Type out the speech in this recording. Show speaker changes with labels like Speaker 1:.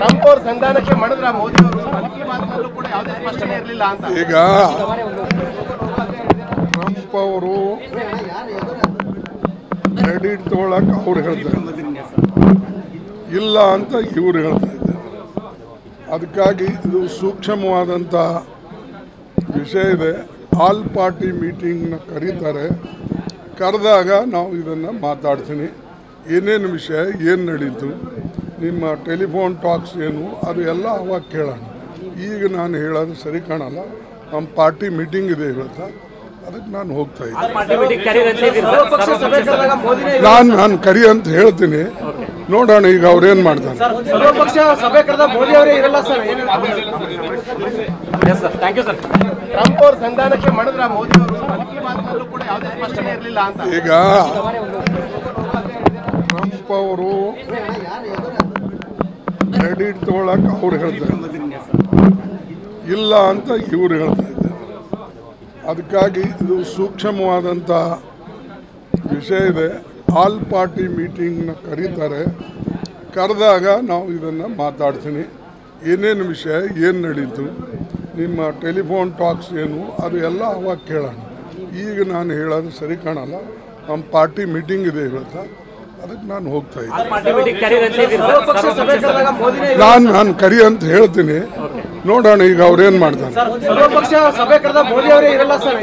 Speaker 1: Trump ಅವರು ಸಂಧಾನಕ್ಕೆ ಮಾಡಿದ್ರ ಮೋದಿ ಅವರು ಮನ್ ಕಿ ಬಾತ್ ಕೂಡ ಯಾವುದೇ ಸ್ಪಷ್ಟನೆ ಇರಲಿಲ್ಲ ಅಂತ.
Speaker 2: ಈಗ ಟ್ರಂಪ್ ಅವರು ಕ್ರೆಡಿಟ್ ತಗೊಳಕ್ ಅವ್ರು ಹೇಳ್ತಾ ಇದ್ದಾರೆ, ಇಲ್ಲ ಅಂತ ಇವ್ರು ಹೇಳ್ತಾ ಇದ್ದಾರೆ. ಅದಕ್ಕಾಗಿ ಇದು ಸೂಕ್ಷ್ಮವಾದಂಥ ವಿಷಯ ಇದೆ. ಆಲ್ ಪಾರ್ಟಿ ಮೀಟಿಂಗ್ನ ಕರೀತಾರೆ, ಕರೆದಾಗ ನಾವು ಇದನ್ನು ಮಾತಾಡ್ತೀನಿ. ಏನೇನು ವಿಷಯ, ಏನು ನಡೀತು, ನಿಮ್ಮ ಟೆಲಿಫೋನ್ ಟಾಕ್ಸ್ ಏನು, ಅದು ಎಲ್ಲ ಅವಾಗ ಕೇಳೋಣ. ಈಗ ನಾನು ಹೇಳೋದು ಸರಿ ಕಾಣಲ್ಲ. ನಮ್ಮ ಪಾರ್ಟಿ ಮೀಟಿಂಗ್ ಇದೆ ಇವತ್ತು, ಅದಕ್ಕೆ ನಾನು ಹೋಗ್ತಾ ಇದ್ದೀನಿ. ನಾನು ಕರಿ ಅಂತ ಹೇಳ್ತೀನಿ, ನೋಡೋಣ ಈಗ ಅವ್ರೇನು ಮಾಡ್ತಾರೆ.
Speaker 1: ಟ್ರಂಪ್ ಅವರು ಸಂಧಾನಕ್ಕೆ ಮಾಡಿದ್ರ ಮೋದಿ ಅವರು ಮನ್ ಕಿ ಬಾತ್ ಕೂಡ ಯಾವುದೇ ಸ್ಪಷ್ಟನೆ ಇರಲಿಲ್ಲ ಅಂತ.
Speaker 2: ಈಗ ಟ್ರಂಪ್ ಅವರು ಕ್ರೆಡಿಟ್ ತಗೊಳಕ್ ಅವ್ರು ಹೇಳ್ತಾ ಇದ್ದಾರೆ, ಇಲ್ಲ ಅಂತ ಇವ್ರು ಹೇಳ್ತಾ ಇದ್ದಾರೆ. ಅದಕ್ಕಾಗಿ ಇದು ಸೂಕ್ಷ್ಮವಾದಂಥ ವಿಷಯ ಇದೆ. ಆಲ್ ಪಾರ್ಟಿ ಮೀಟಿಂಗ್ನ ಕರೀತಾರೆ, ಕರೆದಾಗ ನಾವು ಇದನ್ನು ಮಾತಾಡ್ತೀನಿ. ಏನೇನು ವಿಷಯ, ಏನು ನಡೀತು, ನಿಮ್ಮ ಟೆಲಿಫೋನ್ ಟಾಕ್ಸ್ ಏನು, ಅದು ಎಲ್ಲ ಅವಾಗ ಕೇಳೋಣ. ಈಗ ನಾನು ಹೇಳೋದು ಸರಿ ಕಾಣಲ್ಲ. ನಮ್ಮ ಪಾರ್ಟಿ ಮೀಟಿಂಗ್ ಇದೆ ಇವತ್ತು, ಅದಕ್ಕೆ ನಾನು ಹೋಗ್ತಾ ಇದ್ದೀನಿ. ನಾನು ಕರಿ ಅಂತ ಹೇಳ್ತೀನಿ, ನೋಡೋಣ ಈಗ ಅವ್ರೇನು ಮಾಡ್ತಾರೆ.
Speaker 1: ಸರ್ವಪಕ್ಷ ಸಭೆ ಕರೆದ ಮೋದಿ ಅವರೇ ಇರಲ್ಲ ಸರ್.